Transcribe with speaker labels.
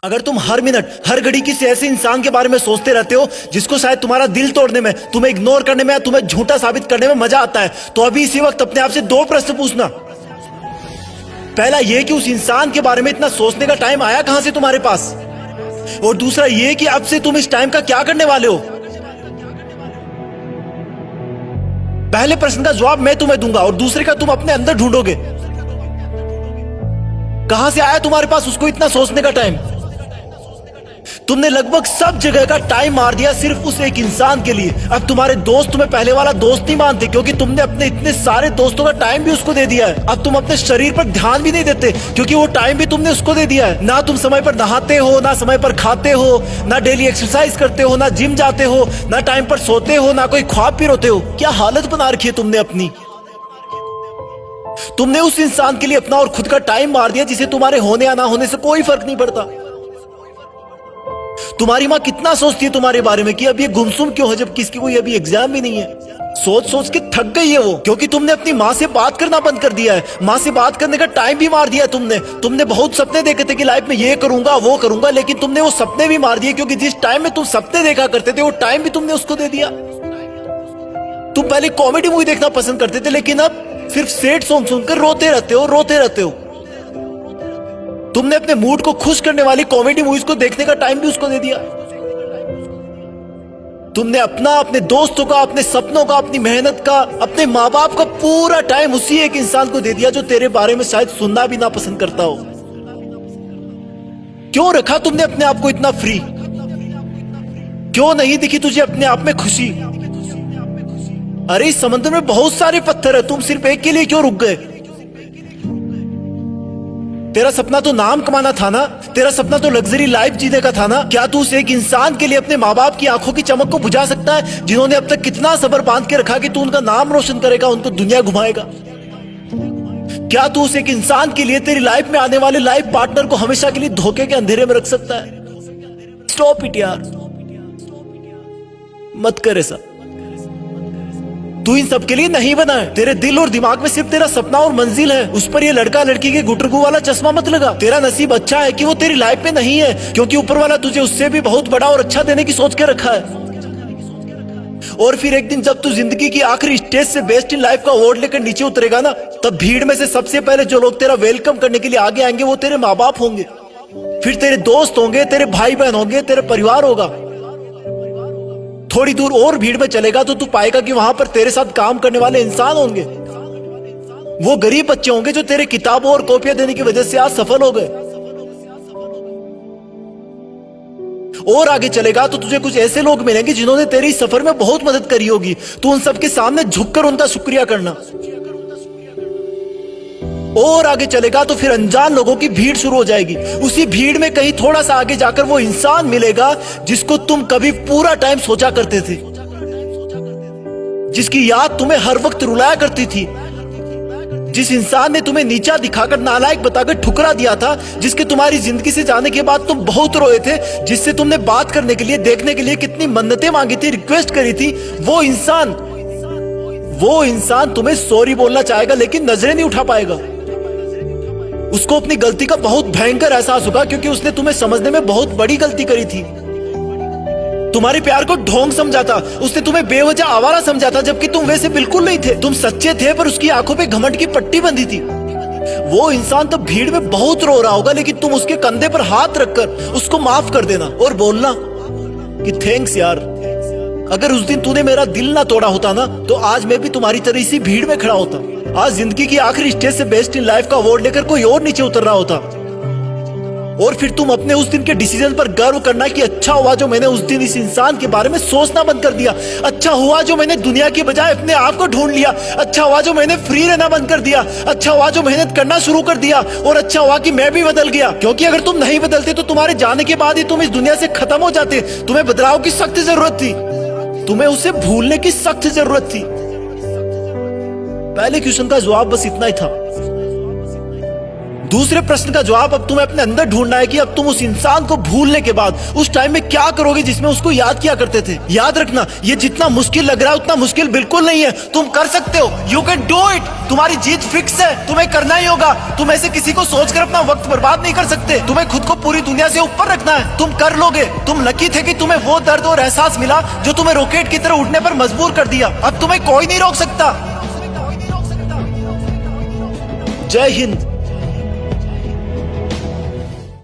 Speaker 1: अगर तुम हर मिनट हर घड़ी किसी ऐसे इंसान के बारे में सोचते रहते हो जिसको शायद तुम्हारा दिल तोड़ने में, तुम्हें इग्नोर करने में, तुम्हें झूठा साबित करने में मजा आता है, तो अभी इसी वक्त अपने आप से दो प्रश्न पूछना। पहला ये कि उस इंसान के बारे में इतना सोचने का टाइम आया कहां से तुम्हारे पास, और दूसरा ये कि अब से तुम इस टाइम का क्या करने वाले हो। पहले प्रश्न का जवाब मैं तुम्हें दूंगा और दूसरे का तुम अपने अंदर ढूंढोगे। कहां से आया तुम्हारे पास उसको इतना सोचने का टाइम। तुमने लगभग सब जगह का टाइम मार दिया सिर्फ उस एक इंसान के लिए। अब तुम्हारे दोस्त तुम्हें पहले वाला दोस्त नहीं मानते क्योंकि तुमने अपने इतने सारे दोस्तों का टाइम भी उसको दे दिया है। अब तुम अपने शरीर पर ध्यान भी नहीं देते क्योंकि वो टाइम भी तुमने उसको दे दिया है। ना तुम समय पर नहाते हो, ना समय पर खाते हो, ना डेली एक्सरसाइज करते हो, ना जिम जाते हो, ना टाइम पर सोते हो, ना कोई ख्वाब भी रोते हो। क्या हालत बना रखी है तुमने अपनी। तुमने उस इंसान के लिए अपना और खुद का टाइम मार दिया जिसे तुम्हारे होने या ना होने से कोई फर्क नहीं पड़ता। तुम्हारी माँ कितना सोचती है तुम्हारे बारे में कि अब ये गुमसुम क्यों है जबकि इसकी कोई अभी एग्जाम भी नहीं है। सोच सोच के थक गई है वो, क्योंकि तुमने अपनी माँ से बात करना बंद कर दिया है। माँ से बात करने का टाइम भी मार दिया है तुमने बहुत सपने देखे थे कि लाइफ में ये करूंगा वो करूंगा, लेकिन तुमने वो सपने भी मार दिए क्योंकि जिस टाइम में तुम सपने देखा करते थे वो टाइम भी तुमने उसको दे दिया। तुम पहले कॉमेडी मूवी देखना पसंद करते थे लेकिन अब सिर्फ सैड सॉन्ग सुनकर रोते रहते हो। तुमने अपने मूड को खुश करने वाली कॉमेडी मूवीज को देखने का टाइम भी उसको दे दिया। तुमने अपना, अपने दोस्तों का, अपने सपनों का, अपनी मेहनत का, अपने माँ बाप का पूरा टाइम उसी एक इंसान को दे दिया जो तेरे बारे में शायद सुनना भी ना पसंद करता हो। क्यों रखा तुमने अपने आप को इतना फ्री। क्यों नहीं दिखी तुझे अपने आप में खुशी। अरे इस समंदर में बहुत सारे पत्थर है, तुम सिर्फ एक के लिए क्यों रुक गए। तेरा सपना तो नाम कमाना था ना, तेरा सपना तो लग्जरी लाइफ जीने का था ना। क्या तू उस एक इंसान के लिए अपने माँ बाप की आंखों की चमक को बुझा सकता है जिन्होंने अब तक कितना सब्र बांध के रखा कि तू उनका नाम रोशन करेगा, उनको दुनिया घुमाएगा। क्या तू उस एक इंसान के लिए तेरी लाइफ में आने वाले लाइफ पार्टनर को हमेशा के लिए धोखे के अंधेरे में रख सकता है। स्टॉप इट यार, मत कर ऐसा। तू इन सब के लिए नहीं बना है। तेरे दिल और दिमाग में सिर्फ तेरा सपना और मंजिल है। उस पर ये लड़का लड़की के गुटरगू वाला चश्मा मत लगा। तेरा नसीब अच्छा है कि वो तेरी लाइफ में नहीं है, क्योंकि ऊपर वाला तुझे उससे भी बहुत बड़ा और अच्छा देने की सोच के रखा है। और फिर एक दिन जब तू जिंदगी की आखिरी स्टेज से बेस्ट इन लाइफ का अवार्ड लेकर नीचे उतरेगा ना, तब भीड़ में से सबसे पहले जो लोग तेरा वेलकम करने के लिए आगे आएंगे वो तेरे माँ बाप होंगे, फिर तेरे दोस्त होंगे, तेरे भाई बहन होंगे, तेरे परिवार होगा। थोड़ी दूर और भीड़ में चलेगा तो तू पाएगा कि वहां पर तेरे साथ काम करने वाले इंसान होंगे। वो गरीब बच्चे होंगे जो तेरे किताबों और कॉपियां देने की वजह से आज सफल हो गए। और आगे चलेगा तो तुझे कुछ ऐसे लोग मिलेंगे जिन्होंने तेरी सफर में बहुत मदद करी होगी। तू उन सबके सामने झुककर उनका शुक्रिया करना। और आगे चलेगा तो फिर अनजान लोगों की भीड़ शुरू हो जाएगी। उसी भीड़ में कहीं थोड़ा सा आगे जाकर वो इंसान मिलेगा जिसको तुम कभी पूरा टाइम सोचा करते थे, जिसकी याद तुम्हें हर वक्त रुलाया करती थी, जिस इंसान ने तुम्हें नीचा दिखाकर, नालायक बताकर ठुकरा दिया था, जिसके तुम्हारी जिंदगी से जाने के बाद तुम बहुत रोए थे, जिससे तुमने बात करने के लिए, देखने के लिए कितनी मन्नतें मांगी थी, रिक्वेस्ट करी थी। वो इंसान तुम्हें सॉरी बोलना चाहेगा लेकिन नजरें नहीं उठा पाएगा। उसको अपनी गलती का बहुत भयंकर एहसास होगा क्योंकि उसने तुम्हें समझने में बहुत बड़ी गलती करी थी। तुम्हारे प्यार को ढोंग समझा था, उसने तुम्हें बेवजह आवारा समझा था, जबकि तुम वैसे बिल्कुल नहीं थे। तुम सच्चे थे पर उसकी आंखों पे घमंड की पट्टी बंधी थी। वो इंसान तो भीड़ में बहुत रो रहा होगा लेकिन तुम उसके कंधे पर हाथ रखकर उसको माफ कर देना और बोलना कि थैंक्स यार, अगर उस दिन तूने मेरा दिल ना तोड़ा होता ना तो आज मैं भी तुम्हारी तरह इसी भीड़ में खड़ा होता। आज जिंदगी की आखिरी स्टेज से बेस्ट इन लाइफ का अवार्ड लेकर कोई और नीचे उतर रहा होता। और फिर तुम अपने उस दिन के डिसीजन पर गर्व करना कि अच्छा हुआ जो मैंने उस दिन इस इंसान के बारे में सोचना बंद कर दिया। अच्छा हुआ जो मैंने दुनिया की बजाय अपने आप को ढूंढ लिया। अच्छा हुआ जो मैंने फ्री रहना बंद कर दिया। अच्छा हुआ जो मेहनत करना शुरू कर दिया। और अच्छा हुआ कि मैं भी बदल गया, क्योंकि अगर तुम नहीं बदलते तो तुम्हारे जाने के बाद ही तुम इस दुनिया से खत्म हो जाते। तुम्हें बदलाव की सख्त जरूरत थी, तुम्हें उसे भूलने की सख्त जरूरत थी। पहले क्वेश्चन का जवाब बस इतना ही था। दूसरे प्रश्न का जवाब अब तुम्हें अपने अंदर ढूंढना है कि अब तुम उस इंसान को भूलने के बाद उस टाइम में क्या करोगे जिसमें उसको याद किया करते थे। याद रखना, ये जितना मुश्किल लग रहा है उतना मुश्किल बिल्कुल नहीं है। तुम कर सकते हो, यू कैन डू इट। तुम्हारी जीत फिक्स है, तुम्हें करना ही होगा। तुम ऐसे किसी को सोचकर अपना वक्त बर्बाद नहीं कर सकते। तुम्हें खुद को पूरी दुनिया से ऊपर रखना है, तुम कर लोगे। तुम लकी थे कि तुम्हें वो दर्द और एहसास मिला जो तुम्हें रॉकेट की तरह उड़ने पर मजबूर कर दिया। अब तुम्हें कोई नहीं रोक सकता। जय हिंद।